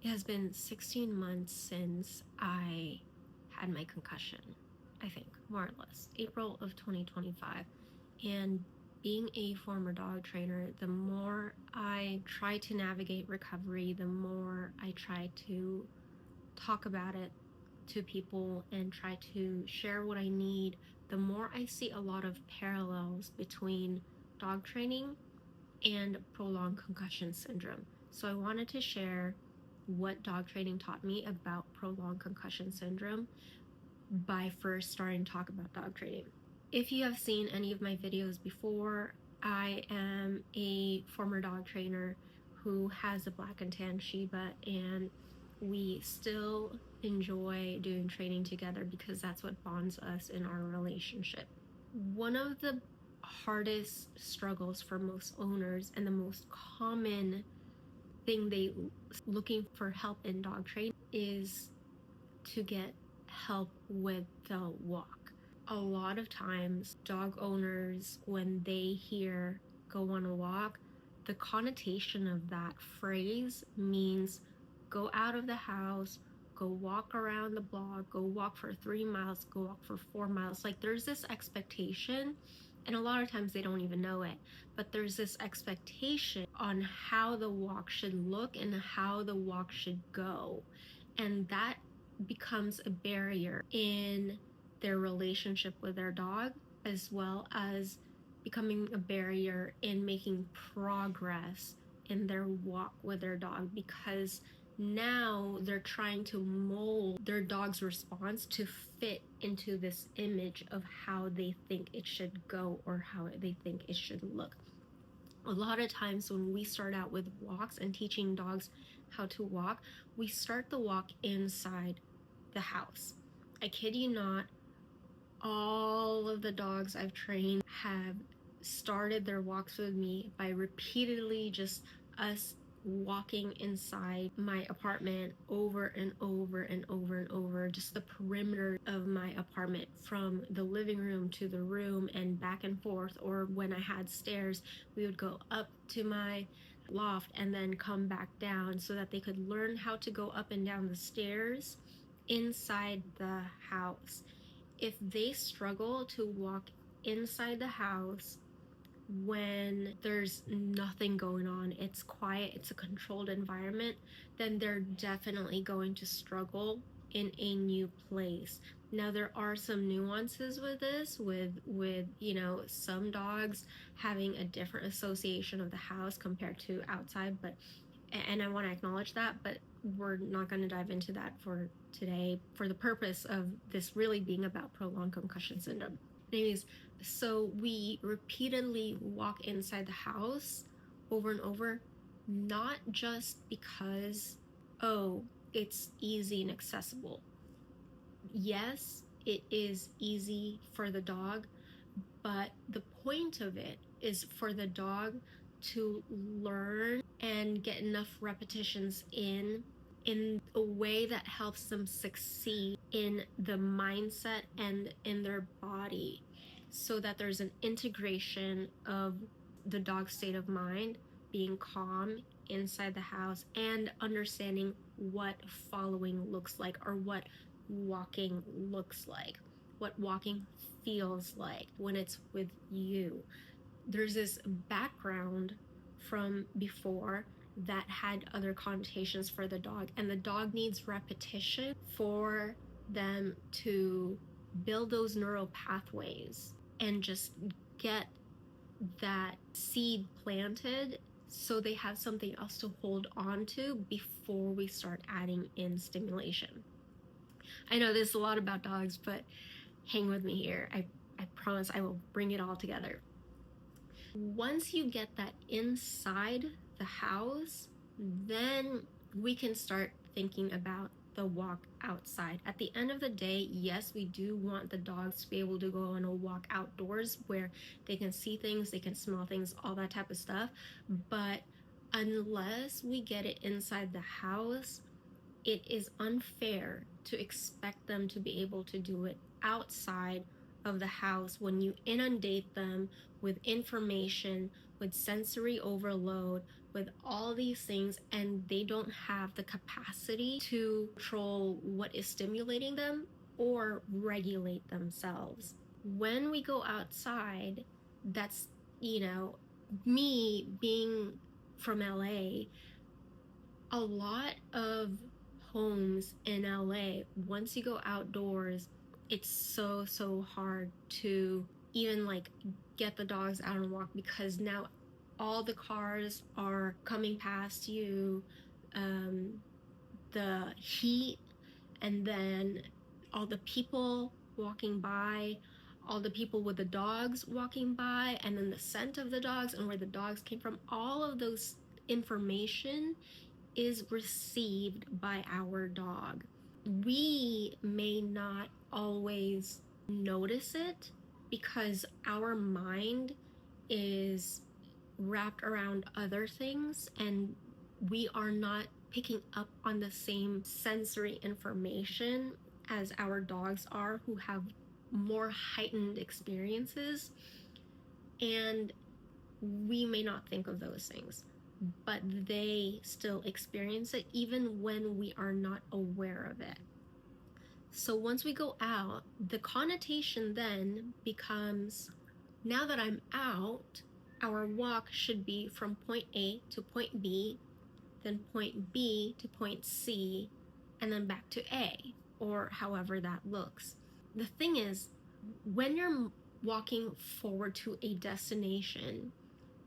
It has been 16 months since I had my concussion, I think, more or less, April of 2025. And being a former dog trainer, the more I try to navigate recovery, the more I try to talk about it to people and try to share what I need, the more I see a lot of parallels between dog training and prolonged concussion syndrome. So I wanted to share what dog training taught me about prolonged concussion syndrome by first starting to talk about dog training. If you have seen any of my videos before, I am a former dog trainer who has a black and tan Shiba, and we still enjoy doing training together because that's what bonds us in our relationship. One of the hardest struggles for most owners and the most common thing they looking for help in dog training is to get help with the walk. A lot of times dog owners, when they hear go on a walk, the connotation of that phrase means go out of the house, go walk around the block, go walk for 3 miles, go walk for 4 miles. Like there's this expectation, and a lot of times they don't even know it, but there's this expectation on how the walk should look and how the walk should go. And that becomes a barrier in their relationship with their dog, as well as becoming a barrier in making progress in their walk with their dog, because now they're trying to mold their dog's response to fit into this image of how they think it should go or how they think it should look. A lot of times when we start out with walks and teaching dogs how to walk, we start the walk inside the house. I kid you not, all of the dogs I've trained have started their walks with me by repeatedly just us walking inside my apartment over and over and over and over, just the perimeter of my apartment, from the living room to the room and back and forth. Or when I had stairs, we would go up to my loft and then come back down so that they could learn how to go up and down the stairs inside the house. If they struggle to walk inside the house when there's nothing going on, it's quiet, it's a controlled environment, then they're definitely going to struggle in a new place. Now there are some nuances with this, with you know, some dogs having a different association of the house compared to outside, but and I want to acknowledge that, but we're not going to dive into that for today for the purpose of this really being about prolonged concussion syndrome. Anyways, so we repeatedly walk inside the house over and over, not just because, oh, it's easy and accessible. Yes, it is easy for the dog, but the point of it is for the dog to learn and get enough repetitions in a way that helps them succeed in the mindset and in their body, so that there's an integration of the dog's state of mind, being calm inside the house, and understanding what following looks like, or what walking looks like, what walking feels like when it's with you. There's this background from before that had other connotations for the dog, and the dog needs repetition for them to build those neural pathways and just get that seed planted so they have something else to hold on to before we start adding in stimulation. I know there's a lot about dogs, but hang with me here. I promise I will bring it all together. Once you get that inside the house, then we can start thinking about the walk outside. At the end of the day, yes, we do want the dogs to be able to go on a walk outdoors where they can see things, they can smell things, all that type of stuff. But unless we get it inside the house, it is unfair to expect them to be able to do it outside of the house when you inundate them with information, with sensory overload, with all these things, and they don't have the capacity to control what is stimulating them or regulate themselves. When we go outside, that's, me being from LA, a lot of homes in LA, once you go outdoors, it's so hard to even like get the dogs out and walk, because now all the cars are coming past you, the heat, and then all the people walking by, all the people with the dogs walking by, and then the scent of the dogs and where the dogs came from. All of those information is received by our dog. We may not always notice it because our mind is wrapped around other things, and we are not picking up on the same sensory information as our dogs are, who have more heightened experiences, and we may not think of those things, but they still experience it even when we are not aware of it. So once we go out, the connotation then becomes, now that I'm out, our walk should be from point A to point B, then point B to point C, and then back to A, or however that looks. The thing is, when you're walking forward to a destination,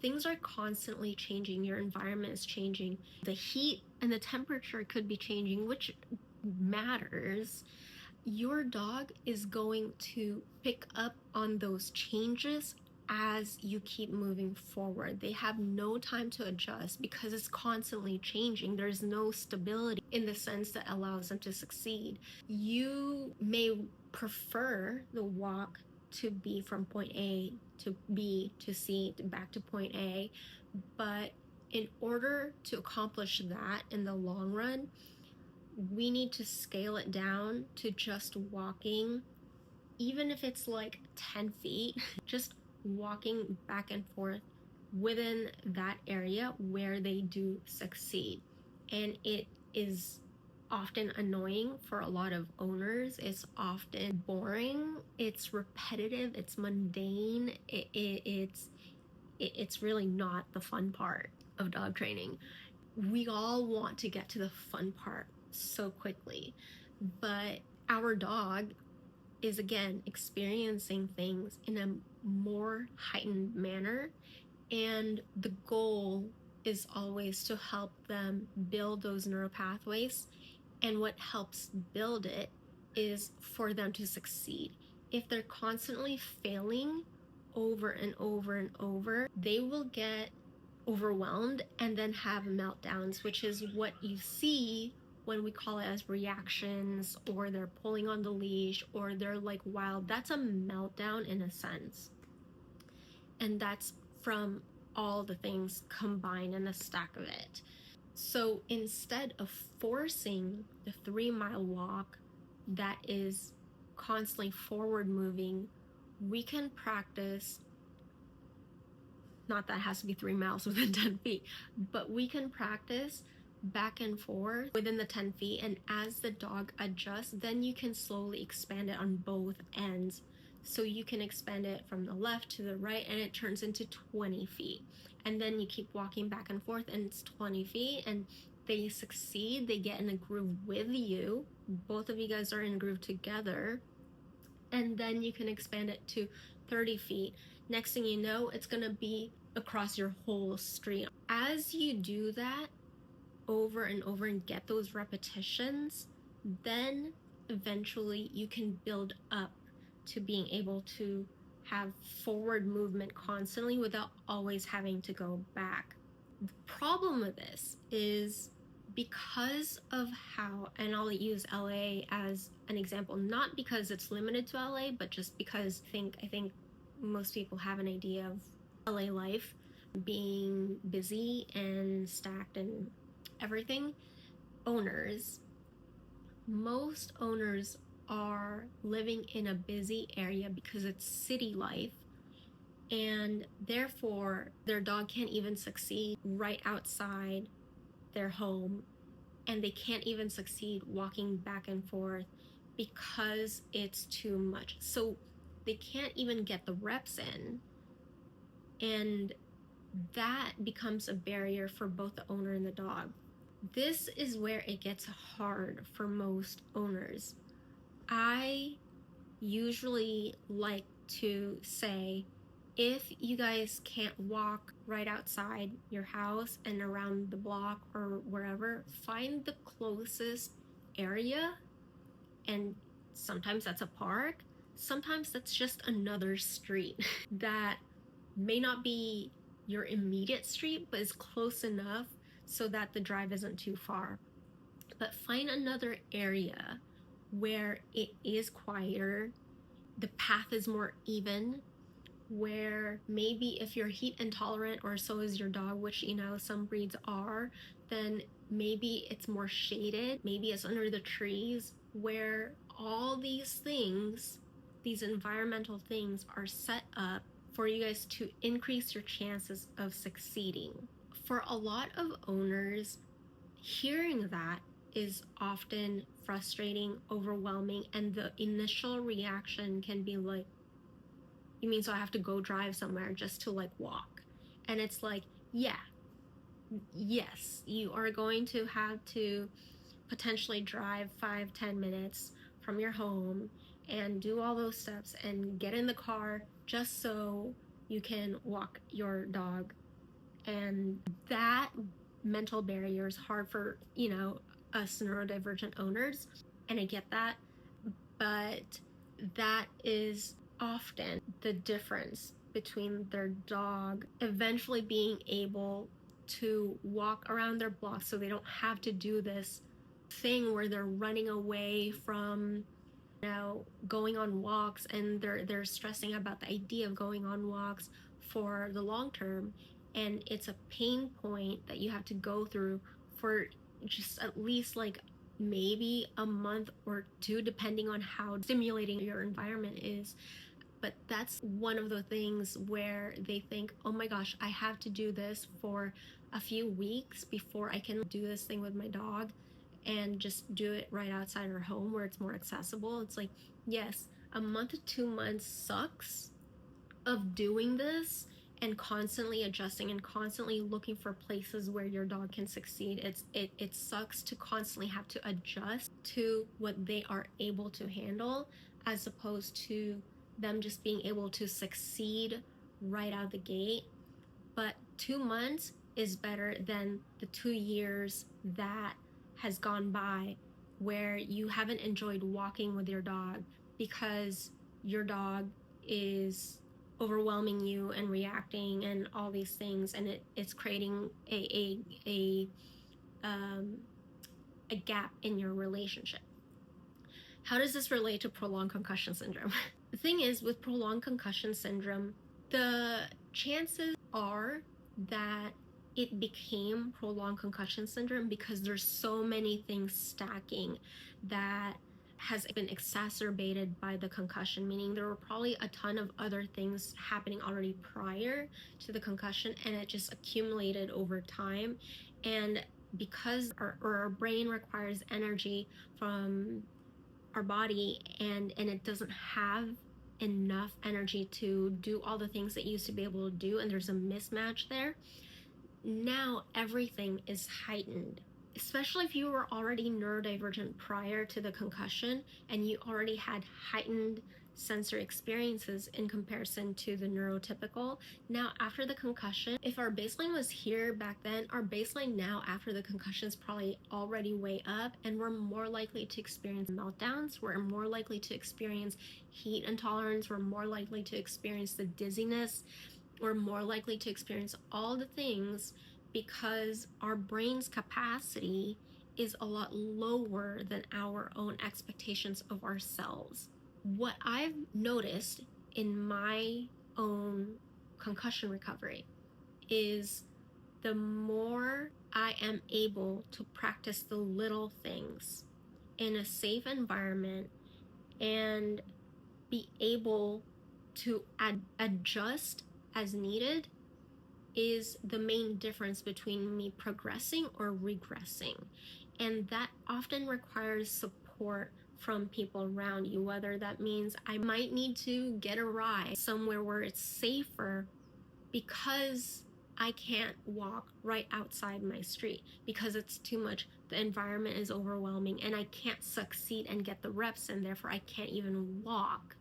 things are constantly changing. Your environment is changing. The heat and the temperature could be changing, which matters. Your dog is going to pick up on those changes as you keep moving forward. They have no time to adjust because it's constantly changing. There's no stability in the sense that allows them to succeed. You may prefer the walk to be from point A to B to C to back to point A, but in order to accomplish that in the long run, we need to scale it down to just walking, even if it's like 10 feet, just walking back and forth within that area where they do succeed. And it is often annoying for a lot of owners. It's often boring, it's repetitive, it's mundane, it's really not the fun part of dog training. We all want to get to the fun part so quickly, but our dog is again experiencing things in a more heightened manner, and the goal is always to help them build those neural pathways, and what helps build it is for them to succeed. If they're constantly failing over and over and over, they will get overwhelmed and then have meltdowns, which is what you see when we call it as reactions, or they're pulling on the leash, or they're like wild. That's a meltdown in a sense. And that's from all the things combined in a stack of it. So instead of forcing the 3-mile walk that is constantly forward moving, we can practice, not that it has to be 3 miles within 10 feet, but we can practice back and forth within the 10 feet. And as the dog adjusts, then you can slowly expand it on both ends. So you can expand it from the left to the right, and it turns into 20 feet. And then you keep walking back and forth, and it's 20 feet, and they succeed. They get in a groove with you. Both of you guys are in a groove together. And then you can expand it to 30 feet. Next thing you know, it's gonna be across your whole street. As you do that over and over and get those repetitions, then eventually you can build up to being able to have forward movement constantly without always having to go back. The problem with this is, because of how, and I'll use LA as an example, not because it's limited to LA, but just because I think most people have an idea of LA life being busy and stacked and everything. Most owners are living in a busy area because it's city life, and therefore their dog can't even succeed right outside their home, and they can't even succeed walking back and forth because it's too much. So they can't even get the reps in, and that becomes a barrier for both the owner and the dog. This is where it gets hard for most owners. I usually like to say, if you guys can't walk right outside your house and around the block or wherever, find the closest area. And sometimes that's a park, sometimes that's just another street that may not be your immediate street, but is close enough so that the drive isn't too far. But find another area where it is quieter, the path is more even, where maybe if you're heat intolerant or so is your dog, which some breeds are, then maybe it's more shaded, maybe it's under the trees, where all these things, these environmental things, are set up for you guys to increase your chances of succeeding. For a lot of owners, hearing that is often frustrating, overwhelming, and the initial reaction can be like, you mean so I have to go drive somewhere just to walk? And it's like, yeah, yes, you are going to have to potentially drive 5-10 minutes from your home and do all those steps and get in the car just so you can walk your dog. And that mental barrier is hard for us neurodivergent owners, and I get that, but that is often the difference between their dog eventually being able to walk around their block so they don't have to do this thing where they're running away from going on walks, and they're stressing about the idea of going on walks for the long term, and it's a pain point that you have to go through for just at least maybe a month or two, depending on how stimulating your environment is. But that's one of the things where they think, oh my gosh, I have to do this for a few weeks before I can do this thing with my dog and just do it right outside our home where it's more accessible. It's like, yes, a month to 2 months sucks of doing this and constantly adjusting and constantly looking for places where your dog can succeed. It sucks to constantly have to adjust to what they are able to handle, as opposed to them just being able to succeed right out the gate. But 2 months is better than the 2 years that has gone by where you haven't enjoyed walking with your dog because your dog is overwhelming you and reacting and all these things, and it's creating a gap in your relationship. How does this relate to prolonged concussion syndrome? The thing is, with prolonged concussion syndrome, the chances are that it became prolonged concussion syndrome because there's so many things stacking that has been exacerbated by the concussion, meaning there were probably a ton of other things happening already prior to the concussion, and it just accumulated over time. And because our brain requires energy from our body, and it doesn't have enough energy to do all the things that it used to be able to do, and there's a mismatch there. Now everything is heightened, especially if you were already neurodivergent prior to the concussion and you already had heightened sensory experiences in comparison to the neurotypical. Now after the concussion, if our baseline was here back then, our baseline now after the concussion is probably already way up, and we're more likely to experience meltdowns, we're more likely to experience heat intolerance, we're more likely to experience the dizziness, we're more likely to experience all the things because our brain's capacity is a lot lower than our own expectations of ourselves. What I've noticed in my own concussion recovery is the more I am able to practice the little things in a safe environment and be able to adjust as needed is the main difference between me progressing or regressing. And that often requires support from people around you, whether that means I might need to get a ride somewhere where it's safer because I can't walk right outside my street because it's too much. The environment is overwhelming and I can't succeed and get the reps, and therefore I can't even walk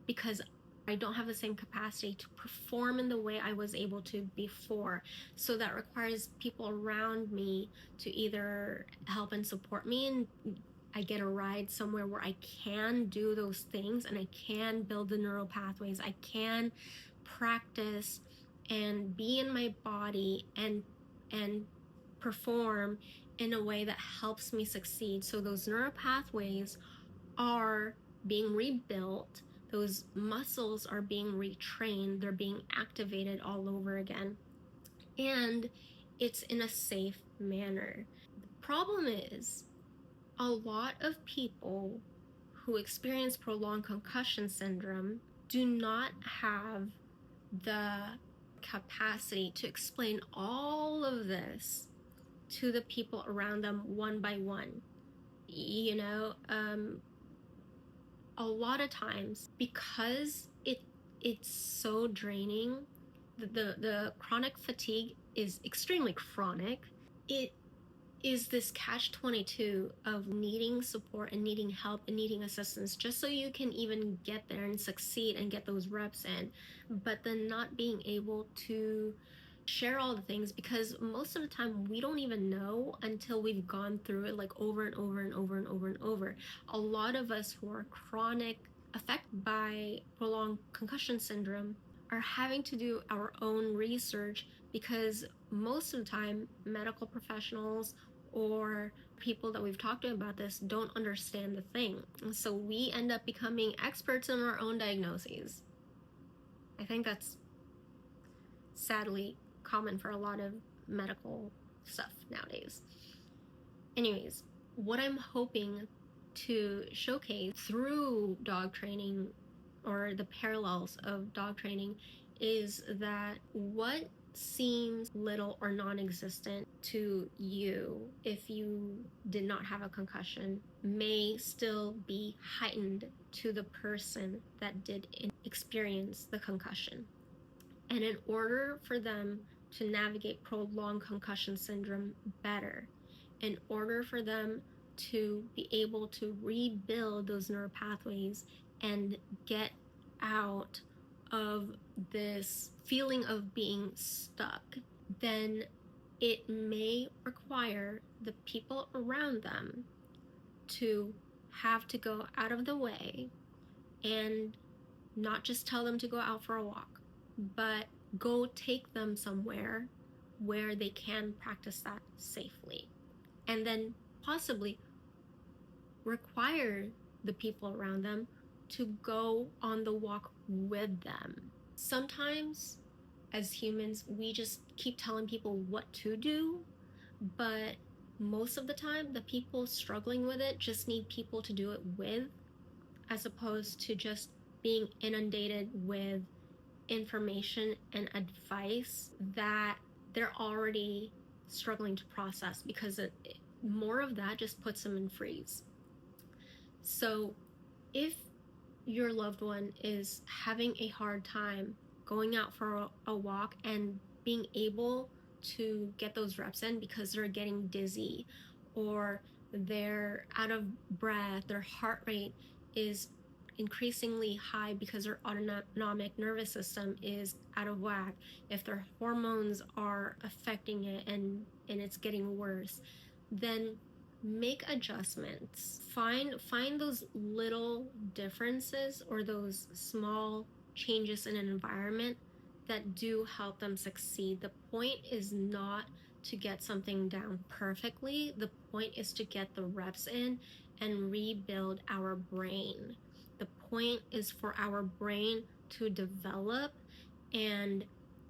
because I don't have the same capacity to perform in the way I was able to before. So that requires people around me to either help and support me, and I get a ride somewhere where I can do those things and I can build the neural pathways. I can practice and be in my body and perform in a way that helps me succeed. So those neural pathways are being rebuilt, those muscles are being retrained, they're being activated all over again, and it's in a safe manner. The problem is a lot of people who experience prolonged concussion syndrome do not have the capacity to explain all of this to the people around them one by one. You know, a lot of times, because it's so draining, the chronic fatigue is extremely chronic. It is this catch-22 of needing support and needing help and needing assistance just so you can even get there and succeed and get those reps in, but then not being able to share all the things, because most of the time we don't even know until we've gone through it, like over and over and over and over and over. A lot of us who are chronic affected by prolonged concussion syndrome are having to do our own research, because most of the time medical professionals or people that we've talked to about this don't understand the thing. So we end up becoming experts in our own diagnoses. I think that's sadly common for a lot of medical stuff nowadays. Anyways, what I'm hoping to showcase through dog training, or the parallels of dog training, is that what seems little or non-existent to you if you did not have a concussion may still be heightened to the person that did experience the concussion. And in order for them to navigate prolonged concussion syndrome better, in order for them to be able to rebuild those neural pathways and get out of this feeling of being stuck, then it may require the people around them to have to go out of the way and not just tell them to go out for a walk, but go take them somewhere where they can practice that safely, and then possibly require the people around them to go on the walk with them. Sometimes as humans, we just keep telling people what to do, but most of the time the people struggling with it just need people to do it with, as opposed to just being inundated with information and advice that they're already struggling to process, because more of that just puts them in freeze. So if your loved one is having a hard time going out for a walk and being able to get those reps in because they're getting dizzy, or they're out of breath, their heart rate is increasingly high because their autonomic nervous system is out of whack, if their hormones are affecting it and it's getting worse, then make adjustments. Find those little differences or those small changes in an environment that do help them succeed. The point is not to get something down perfectly. The point is to get the reps in and rebuild our brain. The point is for our brain to develop and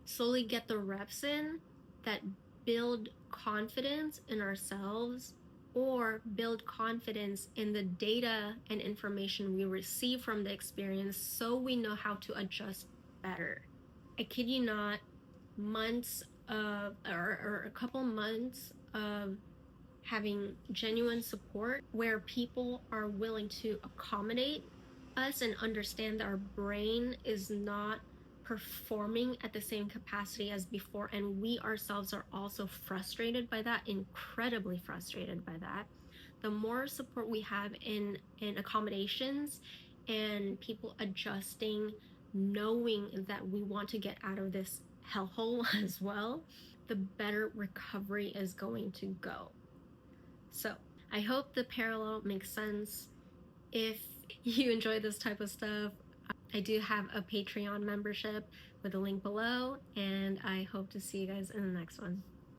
slowly get the reps in that build confidence in ourselves, or build confidence in the data and information we receive from the experience, so we know how to adjust better. I kid you not, months of, or a couple months of having genuine support where people are willing to accommodate us and understand that our brain is not performing at the same capacity as before, and we ourselves are also frustrated by that, incredibly frustrated by that. The more support we have in accommodations and people adjusting, knowing that we want to get out of this hellhole as well, the better recovery is going to go. So I hope the parallel makes sense. If you enjoy this type of stuff, I do have a Patreon membership with a link below, and I hope to see you guys in the next one.